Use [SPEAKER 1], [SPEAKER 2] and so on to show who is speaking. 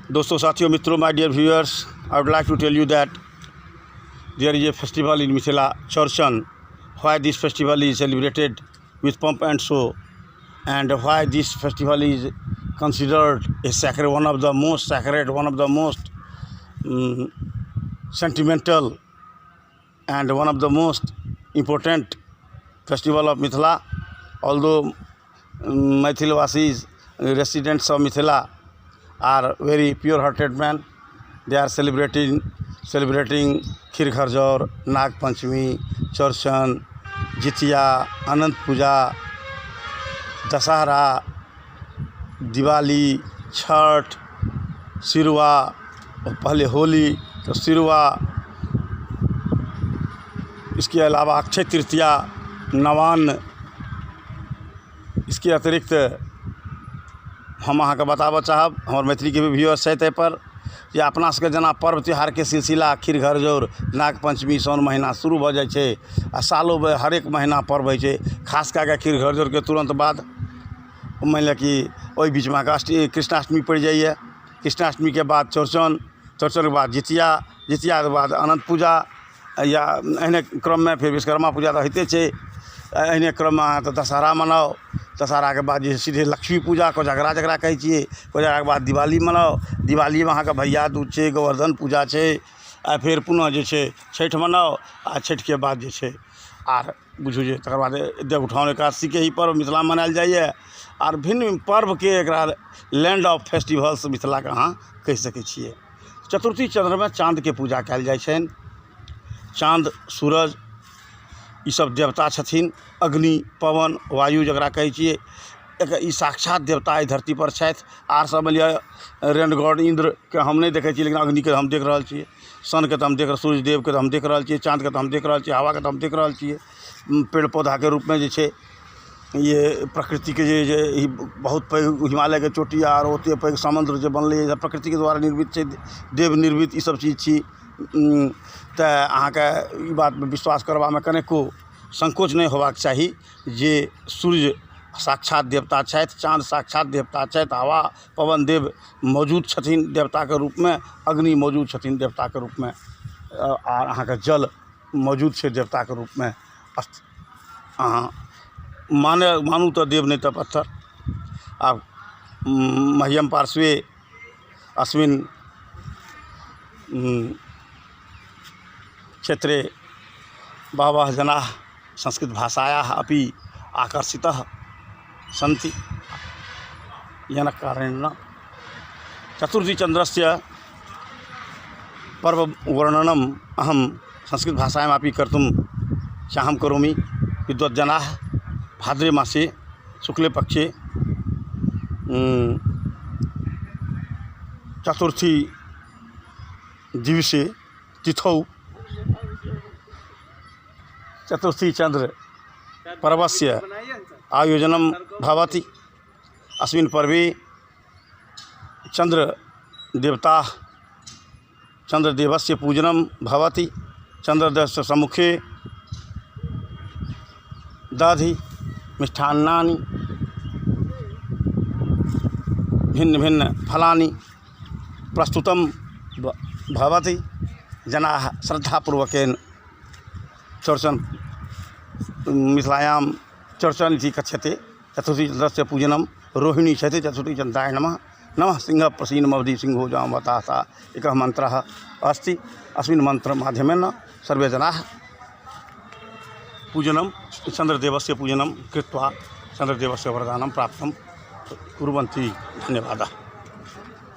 [SPEAKER 1] दोस्तों, साथियों, मित्रों, my dear viewers, I would like to tell you that there is a festival in Mithila, Chaurchan. Why this festival is celebrated with pomp and show, and why this festival is considered a sacred, one of the most sacred, one of the most sentimental, and one of the most important festival of Mithila. Although Maithilvasis, residents of Mithila, are very pure-hearted men, they are celebrating Khir Gharjor, Nag Panchami, Chaurchan, Jitiya, Anant Puja, Dasahara, Diwali, Chhat, Sirwa, पहले होली तो सिरवा, इसके अलावा अक्षय तृतीया, नवान्न। इसके अतिरिक्त हम अहाँ के बताबऽ चाहब, हमार मैथिली के भी व्यूअर्स है पर जे अपना सबके जना पर्व त्यौहार के सिलसिला खीर घरजौर, नाग पंचमी, साउन महीना शुरू भऽ जाइ छै आ सालों भरि हरेक महीना पर्व होइ छै। खास कऽ के खीर घरजौर के तुरंत बाद मान लिअ कि ओहि बीच में कृष्णाष्टमी पड़ि जाइए। कृष्णाष्टमी के बाद चौरचन, चौरचन के बाद जितिया, जितिया के बाद अनंत पूजा, या एहने क्रम में फिर विश्वकर्मा पूजा तो होते छै। एहने क्रम में तो दशहरा मनाओ, दशहरा के बाद जे सीधे लक्ष्मी पूजा कोजगरा जकरा कहै छियै, कोजगरा के बाद दिवाली मनाओ। दिवाली में अहाँके भैया दूज छै, गोवर्धन पूजा छै, आ फिर पुनः जे छै छठि मनाओ। आ छठि के बाद जे छै आर बुझू जे तकर बाद देवउठान एकादशी के ही पर्व मिथिला में मनायल जाइए। आर भिन्न पर्व के एकरा लैंड ऑफ फेस्टिवल्स मिथिला के अहाँ कहि सकै छियै। चतुर्थी चंद्र में चाँद के पूजा कयल जाइ छनि। चाँद, सूरज, ई सब देवता छथिन। अग्नि, पवन, वायु जकरा कहै छियै, ई साक्षात देवता एहि धरती पर छथि। आर सब लिअ रेन गॉड इंद्र के हम नहीं देखै छियै, लेकिन अग्नि के हम देख रहल छियै, सन के तो हम देख रहल, सूर्य देव के तो हम देख रहल छियै, चाँद के तो हम देख रहल छियै, हवा के तो हम देख रहल छियै। पेड़ पौधा के रूप में जे छै ये प्रकृति के जे बहुत पैघ हिमालय के चोटी आर ओते पैघ समुद्र जे बनलै प्रकृति के द्वारा निर्मित छै, देव निर्मित ई सब चीज छी। तो अहाँके ई बात में विश्वास करबा में कनेको संकोच नहीं होबाक चाही जे सूर्य साक्षात देवता छथि, चाँद साक्षात देवता छथि, हवा पवन देव मौजूद छथिन देवता के रूप में, अग्नि मौजूद छथिन देवता के रूप में, आर अहाँके जल मौजूद छै देवता के रूप में। अहाँ मानू तो देव नहीं तो पत्थर। आब मह्यम पार्श्वे अस्मिन् क्षेत्रे बहवः जनाः संस्कृत भाषायाः अपि आकर्षितः सन्ति। येन कारणेन चतुर्थी चन्द्रस्य पर्ववर्णनम् अहं संस्कृत भाषायामपि कर्तुं चाहं करोमि। विद्वज्जनाः भाद्रे मासे शुक्ले पक्षे चतुर्थी दिवसे तिथौ चतुर्थी चंद्र पर्वस्य आयोजनं भवति। अस्मिन् पर्वे चंद्रदेवस्य पूजनं भवति। चंद्रदेवस्य सम्मुखे दधि मिष्टान्नानि भिन्न भिन्न फलानि प्रस्तुतं भवति। जनाः श्रद्धापूर्वकेन चौरचन मिथिलायां चौरचन इति कथ्यते। चतुर्थी चन्द्रस्य पूजनं रोहिणी क्षते चतुर्थी चन्द्राय नमः। नमः सिंह प्रसीनमवधि सिंहो जामवतासा एकः मन्त्रः अस्ति। अस्मिन् मन्त्रमाध्यमेन सर्वे जनाः पूजनं चन्द्रदेवस्य पूजनं कृत्वा चन्द्रदेवस्य वरदानं प्राप्तं कुर्वन्ति। धन्यवादः।